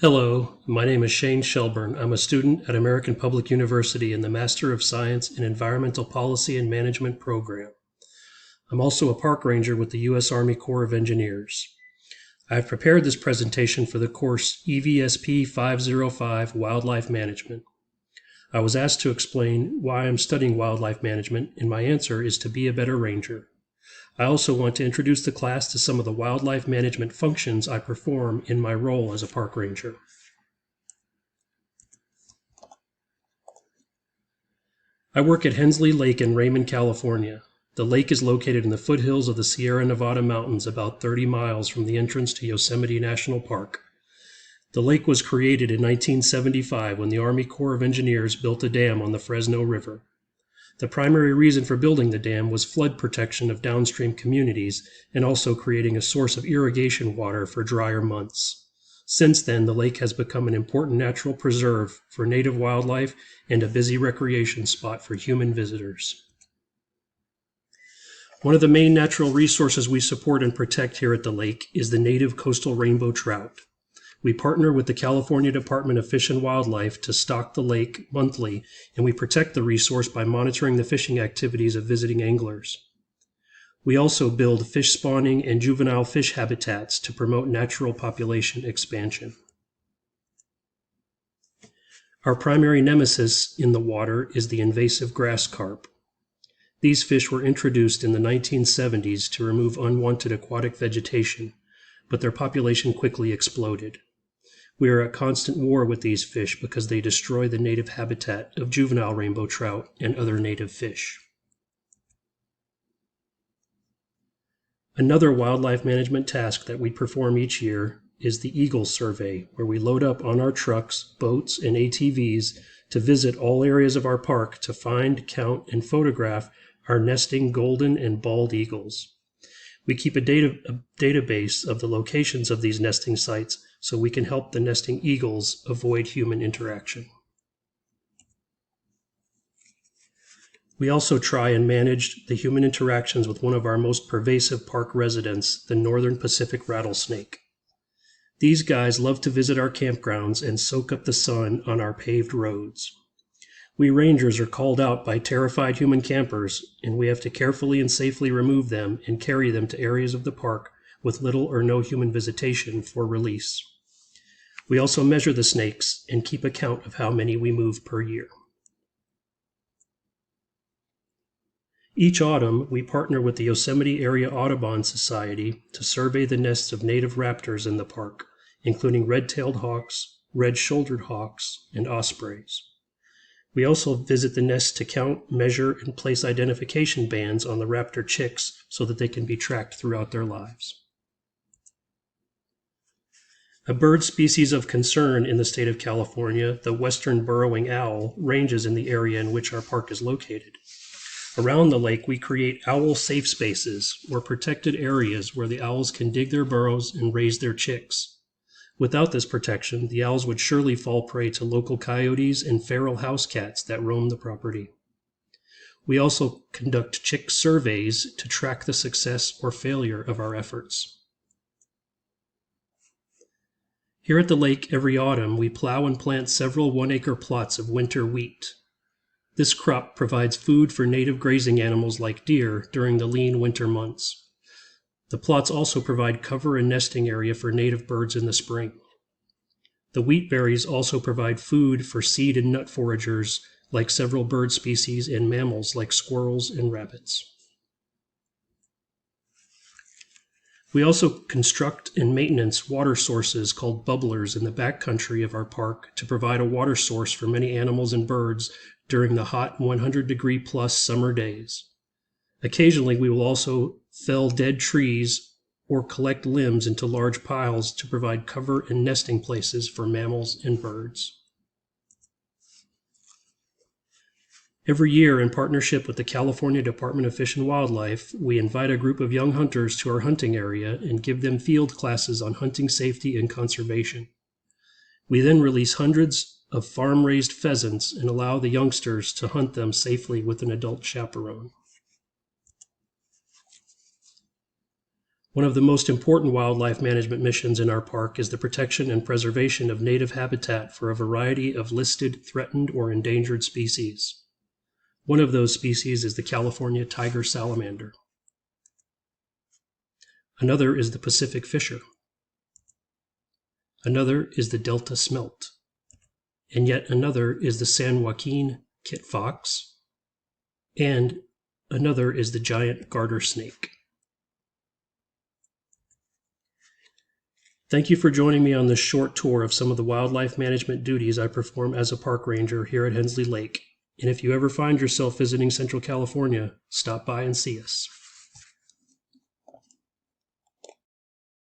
Hello, my name is Shane Shelburne. I'm a student at American Public University in the Master of Science in Environmental Policy and Management program. I'm also a park ranger with the U.S. Army Corps of Engineers. I've prepared this presentation for the course EVSP 505 Wildlife Management. I was asked to explain why I'm studying wildlife management, and my answer is to be a better ranger. I also want to introduce the class to some of the wildlife management functions I perform in my role as a park ranger. I work at Hensley Lake in Raymond, California. The lake is located in the foothills of the Sierra Nevada mountains about 30 miles from the entrance to Yosemite National Park. The lake was created in 1975 when the Army Corps of Engineers built a dam on the Fresno River. The primary reason for building the dam was flood protection of downstream communities and also creating a source of irrigation water for drier months. Since then, the lake has become an important natural preserve for native wildlife and a busy recreation spot for human visitors. One of the main natural resources we support and protect here at the lake is the native coastal rainbow trout. We partner with the California Department of Fish and Wildlife to stock the lake monthly, and we protect the resource by monitoring the fishing activities of visiting anglers. We also build fish spawning and juvenile fish habitats to promote natural population expansion. Our primary nemesis in the water is the invasive grass carp. These fish were introduced in the 1970s to remove unwanted aquatic vegetation, but their population quickly exploded. We are at constant war with these fish because they destroy the native habitat of juvenile rainbow trout and other native fish. Another wildlife management task that we perform each year is the Eagle Survey, where we load up on our trucks, boats, and ATVs to visit all areas of our park to find, count, and photograph our nesting golden and bald eagles. We keep a database of the locations of these nesting sites so we can help the nesting eagles avoid human interaction. We also try and manage the human interactions with one of our most pervasive park residents, the northern Pacific rattlesnake. These guys love to visit our campgrounds and soak up the sun on our paved roads. We rangers are called out by terrified human campers, and we have to carefully and safely remove them and carry them to areas of the park with little or no human visitation for release. We also measure the snakes and keep account of how many we move per year. Each autumn, we partner with the Yosemite Area Audubon Society to survey the nests of native raptors in the park, including red-tailed hawks, red-shouldered hawks, and ospreys. We also visit the nests to count, measure, and place identification bands on the raptor chicks so that they can be tracked throughout their lives. A bird species of concern in the state of California, the western burrowing owl, ranges in the area in which our park is located. Around the lake, we create owl safe spaces, or protected areas where the owls can dig their burrows and raise their chicks. Without this protection, the owls would surely fall prey to local coyotes and feral house cats that roam the property. We also conduct chick surveys to track the success or failure of our efforts. Here at the lake every autumn, we plow and plant several 1-acre plots of winter wheat. This crop provides food for native grazing animals like deer during the lean winter months. The plots also provide cover and nesting area for native birds in the spring. The wheat berries also provide food for seed and nut foragers like several bird species and mammals like squirrels and rabbits. We also construct and maintenance water sources called bubblers in the backcountry of our park to provide a water source for many animals and birds during the hot 100-degree-plus summer days. Occasionally, we will also fell dead trees or collect limbs into large piles to provide cover and nesting places for mammals and birds. Every year, in partnership with the California Department of Fish and Wildlife, we invite a group of young hunters to our hunting area and give them field classes on hunting safety and conservation. We then release hundreds of farm-raised pheasants and allow the youngsters to hunt them safely with an adult chaperone. One of the most important wildlife management missions in our park is the protection and preservation of native habitat for a variety of listed, threatened, or endangered species. One of those species is the California tiger salamander. Another is the Pacific fisher. Another is the Delta smelt. And yet another is the San Joaquin kit fox. And another is the giant garter snake. Thank you for joining me on this short tour of some of the wildlife management duties I perform as a park ranger here at Hensley Lake. And if you ever find yourself visiting Central California, stop by and see us.